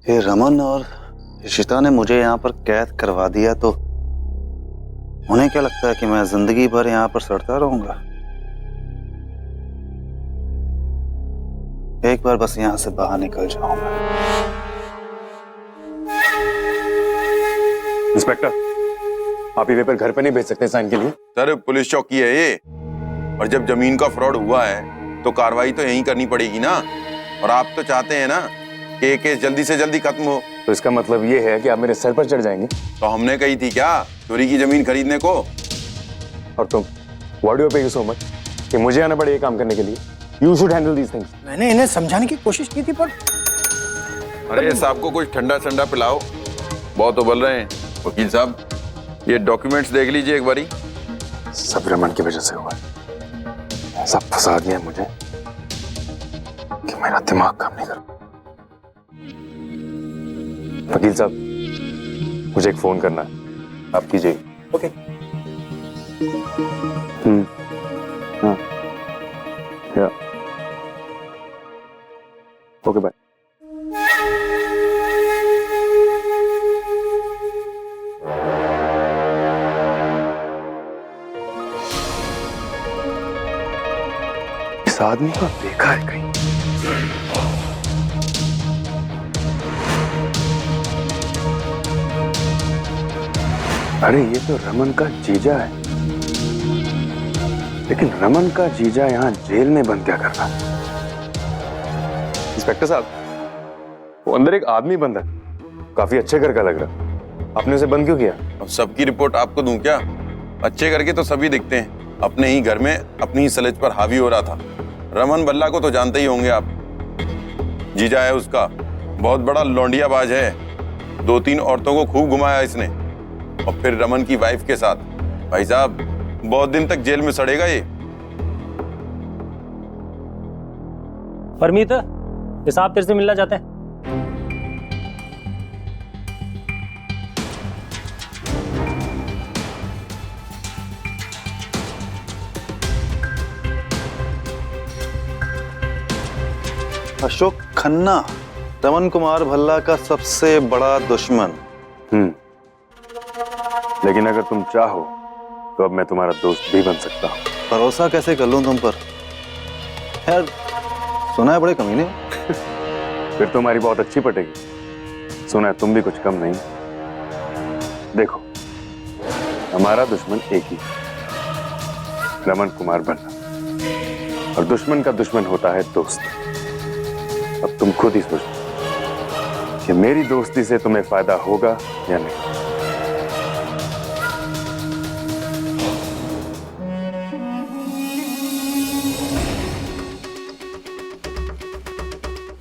ये रमन और इशिता ने मुझे यहाँ पर कैद करवा दिया तो उन्हें क्या लगता है कि मैं जिंदगी भर यहाँ पर सड़ता रहूंगा? एक बार बस यहाँ से बाहर निकल जाऊंगा। इंस्पेक्टर, आप ये पेपर घर पे नहीं भेज सकते साइन के लिए? सर पुलिस चौकी है ये, और जब जमीन का फ्रॉड हुआ है तो कार्रवाई तो यहीं करनी पड़ेगी ना। और आप तो चाहते हैं ना कि ये केस जल्दी से जल्दी खत्म हो। तो इसका मतलब ये है कि आप मेरे सर पर चढ़ जाएंगे? तो हमने कही थी क्या चोरी की जमीन खरीदने को? और तुम, व्हाट डू यू पे सो मच कि मुझे आना पड़े ये काम करने के लिए? You should handle these things. मैंने इन्हें समझाने की कोशिश की थी पर अरे साहब को कुछ ठंडा ठंडा पिलाओ, बहुत उबल रहे हैं। वकील साहब ये डॉक्यूमेंट्स देख लीजिए एक बारी। सब रमन की वजह से हुआ, सब फंसा दिया मुझे कि मेरा दिमाग काम नहीं कर। वकील साहब, मुझे एक फोन करना है, आप कीजिए। ओके। हाँ, या ओके बाय। इस आदमी को देखा है कहीं? अरे ये तो रमन का जीजा है, लेकिन रमन का जीजा यहाँ जेल में बंद क्या कर रहा है? इंस्पेक्टर साहब, वो अंदर एक आदमी बंद है, काफी अच्छे घर का लग रहा। आपने उसे बंद क्यों किया? अब सबकी रिपोर्ट आपको दूं क्या? अच्छे करके तो सभी दिखते हैं, अपने ही घर में अपनी ही सलेज पर हावी हो रहा था। रमन बल्ला को तो जानते ही होंगे आप, जीजा है उसका, बहुत बड़ा लौंडियाबाज है। 2-3 औरतों को खूब घुमाया इसने, और फिर रमन की वाइफ के साथ। भाई साहब बहुत दिन तक जेल में सड़ेगा ये। परमीत, ये साहब तेरे से मिलना चाहते हैं। अशोक खन्ना, रमन कुमार भल्ला का सबसे बड़ा दुश्मन। लेकिन अगर तुम चाहो तो अब मैं तुम्हारा दोस्त भी बन सकता हूँ। भरोसा कैसे कर लूं तुम पर? यार सुना है बड़े कमीने हो। फिर तुम्हारी बहुत अच्छी पटेगी। सुना है तुम भी कुछ कम नहीं। देखो, हमारा दुश्मन एक ही, रमन कुमार भल्ला, और दुश्मन का दुश्मन होता है दोस्त। अब तुम खुद ही सोचो कि मेरी दोस्ती से तुम्हें फायदा होगा या नहीं।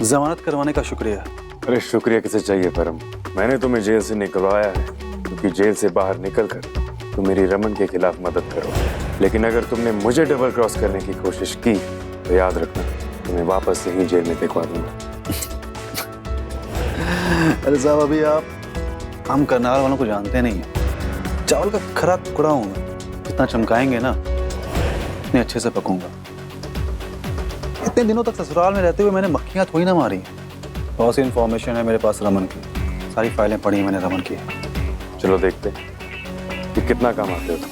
जमानत करवाने का शुक्रिया। अरे शुक्रिया किसे चाहिए परम, मैंने तुम्हें जेल से निकलवाया है क्योंकि जेल से बाहर निकलकर तुम मेरी रमन के खिलाफ मदद करो। लेकिन अगर तुमने मुझे डबल क्रॉस करने की कोशिश की तो याद रखना, तुम्हें वापस यही जेल में फेंकवा दूंगा। अरे साहब, अभी आप हम करनाल वालों को जानते नहीं है। चावल का खरा टुकड़ा हूं मैं, जितना चमकाएंगे ना उतने अच्छे से पकूंगा। इतने दिनों तक ससुराल में रहते हुए मैंने मक्खियां थोड़ी ना मारी। बहुत सी इन्फॉर्मेशन है मेरे पास रमन की, सारी फाइलें पढ़ी मैंने रमन की। चलो देखते कि कितना काम आते हो तुम।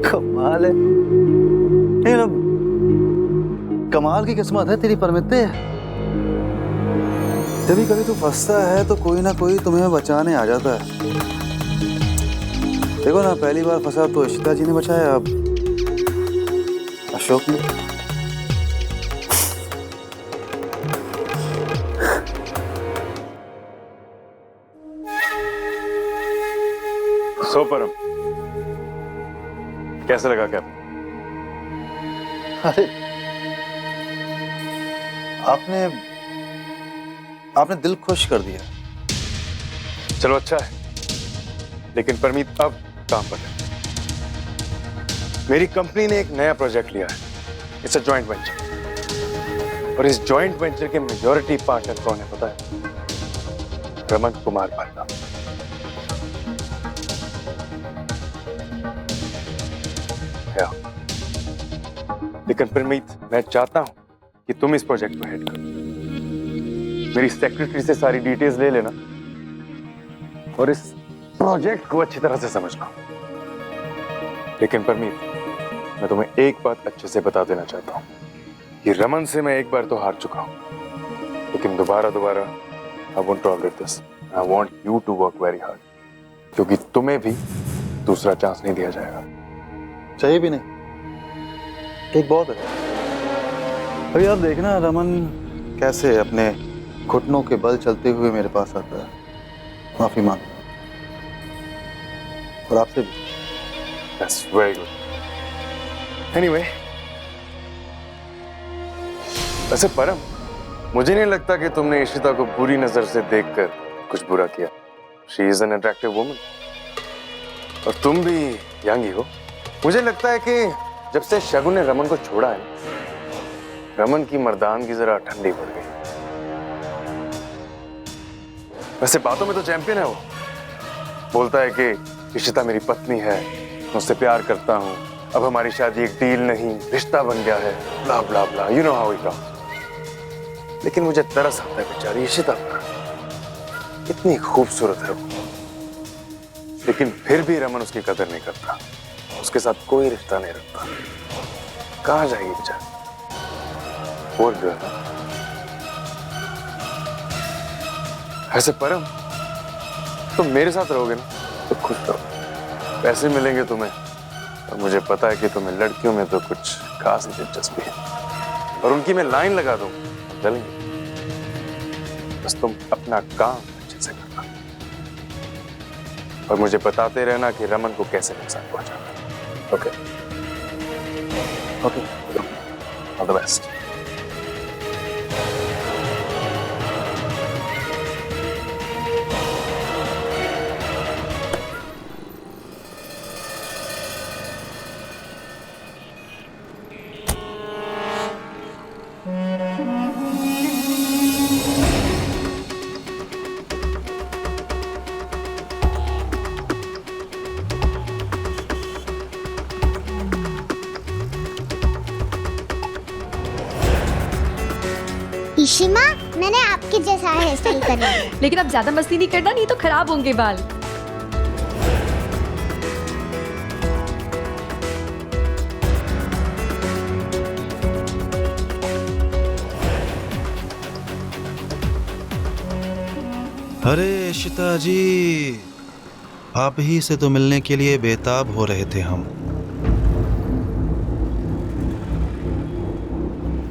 कमाल है, कमाल की किस्मत है तेरी परमिते। जब कभी तू फंसता है तो कोई ना कोई तुम्हें बचाने आ जाता है। देखो ना, पहली बार फंसा तो इशिता जी ने बचाया, अब अशोक ने। सो परम, कैसे लगा कैप? अरे आपने आपने दिल खुश कर दिया। चलो अच्छा है, लेकिन परमीत अब काम पर है। मेरी कंपनी ने एक नया प्रोजेक्ट लिया है। इट्स अ जॉइंट वेंचर, और इस जॉइंट वेंचर के मेजॉरिटी पार्टनर कौन है पता है? रमन कुमार भल्ला। लेकिन परमीत, मैं चाहता हूं कि तुम इस प्रोजेक्ट को हेड करो। मेरी सेक्रेटरी से सारी डिटेल्स ले लेना और इस प्रोजेक्ट को अच्छी तरह से समझना। लेकिन परमीत, मैं तुम्हें एक बात अच्छे से बता देना चाहता हूं कि रमन से मैं एक बार तो हार चुका हूं, लेकिन दोबारा I won't tolerate this. I want you to work very hard, क्योंकि तुम्हें भी दूसरा चांस नहीं दिया जाएगा। चाहिए भी नहीं, एक बहुत है। अभी आप देखना रमन कैसे अपने घुटनों के बल चलते हुए मेरे पास आता है, माफी मांग, और आपसे भी। That's very good. Anyway, वैसे परम, मुझे नहीं लगता कि तुमने इशिता को बुरी नजर से देखकर कुछ बुरा किया। She is an attractive woman. और तुम भी यंग ही हो। मुझे लगता है कि जब से शगुन ने रमन को छोड़ा है, रमन की मर्दानगी जरा ठंडी पड़ गई। वैसे बातों में तो चैंपियन है वो। बोलता है कि इशिता मेरी पत्नी है, मैं उससे प्यार करता हूं, अब हमारी शादी एक डील नहीं रिश्ता बन गया है, bla bla bla, you know how it goes. लेकिन मुझे तरस आता है बेचारी इशिता पर, इतनी खूबसूरत है वो, लेकिन फिर भी रमन उसकी कदर नहीं करता, उसके साथ कोई रिश्ता नहीं रखता। कहां जाएगी बेचारी? और जो है ना, ऐसे परम, तुम मेरे साथ रहोगे ना तो खुश रहो, पैसे मिलेंगे तुम्हें, और मुझे पता है कि तुम्हें लड़कियों में तो कुछ खास दिलचस्पी है, और उनकी मैं लाइन लगा दूं चलेंगे। बस तुम अपना काम अच्छे से करना, और मुझे बताते रहना कि रमन को कैसे नुकसान पहुंचाना। Okay okay, all the best. Ishima, मैंने आपके जैसा हेयर स्टाइल करना है। लेकिन अब ज्यादा मस्ती नहीं करना, नहीं तो खराब होंगे बाल। अरे इशिता जी, आप ही से तो मिलने के लिए बेताब हो रहे थे हम।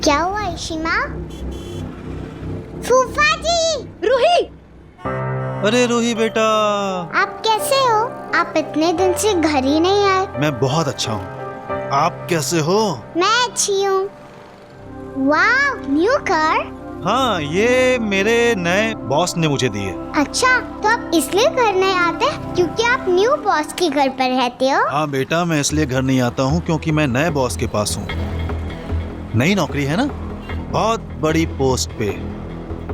क्या हुआ इशिमा? फूफा जी! रूही! अरे रूही बेटा, आप कैसे हो? आप इतने दिन से घर ही नहीं आए। मैं बहुत अच्छा हूँ, आप कैसे हो? मैं अच्छी हूँ। वाह, न्यू कार? हाँ, ये मेरे नए बॉस ने मुझे दी है। अच्छा, तो आप इसलिए घर नहीं आते क्योंकि आप न्यू बॉस के घर पर रहते हो? हाँ बेटा, मैं इसलिए घर नहीं आता हूँ क्योंकि मैं नए बॉस के पास हूँ। नई नौकरी है ना, बहुत बड़ी पोस्ट पे।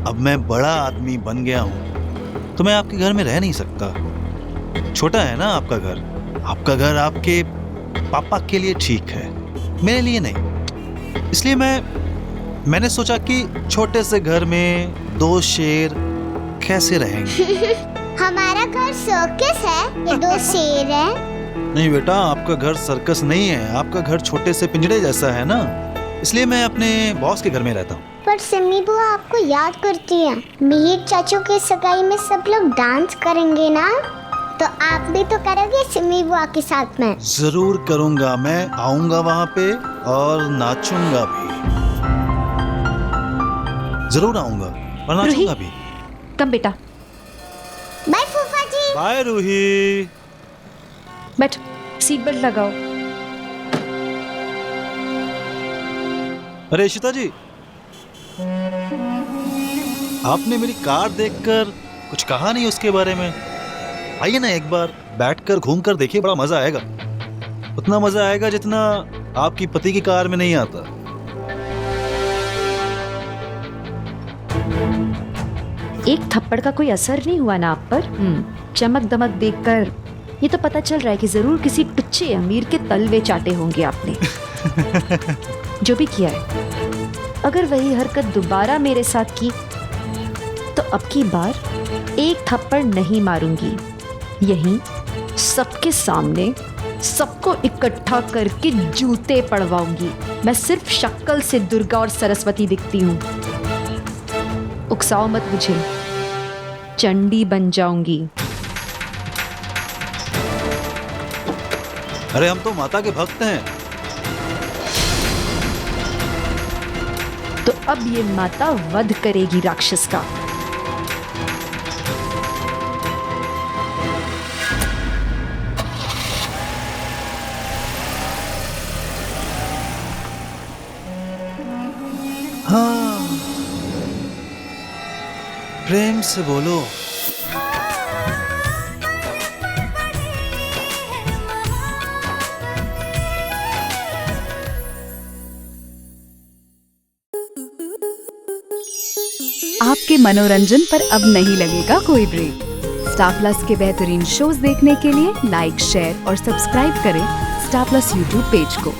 अब मैं बड़ा आदमी बन गया हूँ, तो मैं आपके घर में रह नहीं सकता। छोटा है ना आपका घर, आपका घर आपके पापा के लिए ठीक है, मेरे लिए नहीं। इसलिए मैंने सोचा कि छोटे से घर में दो शेर कैसे रहेंगे। हमारा घर सर्कस है, ये दो शेर हैं। नहीं बेटा, आपका घर सर्कस नहीं है, आपका घर छोटे से पिंजरे जैसा है ना, इसलिए मैं अपने बॉस के घर में रहता हूँ। पर सिमी बुआ आपको याद करती है। मिहिर चाचू के सगाई में सब लोग डांस करेंगे ना, तो आप भी तो करोगे सिमी बुआ के साथ में? जरूर करूंगा, मैं आऊंगा वहाँ पे और नाचूंगा भी, जरूर आऊंगा और नाचूंगा भी। कम बेटा। बाय फूफा जी। बाय रूही। बैठ, सीट बेल्ट लगाओ। अरे इशिता जी, आपने मेरी कार देखकर कुछ कहा नहीं उसके बारे में? आइए ना, एक बार बैठकर घूमकर देखिए, बड़ा मजा आएगा। उतना मजा आएगा जितना आपकी पति की कार में नहीं आता। एक थप्पड़ का कोई असर नहीं हुआ ना आप पर? चमक दमक देखकर ये तो पता चल रहा है कि जरूर किसी टुच्चे अमीर के तलवे चाटे होंगे आपने। जो भी किया है, अगर वही हरकत दोबारा मेरे साथ की तो अब की बार एक थप्पड़ नहीं मारूंगी, यहीं सबके सामने सबको इकट्ठा करके जूते पड़वाऊंगी। मैं सिर्फ शक्ल से दुर्गा और सरस्वती दिखती हूँ, उकसाओ मत मुझे, चंडी बन जाऊंगी। अरे हम तो माता के भक्त हैं। तो अब ये माता वध करेगी राक्षस का। हाँ, प्रेम से बोलो। आपके मनोरंजन पर अब नहीं लगेगा कोई ब्रेक। स्टार प्लस के बेहतरीन शोज देखने के लिए लाइक, शेयर और सब्सक्राइब करें स्टार प्लस यूट्यूब पेज को।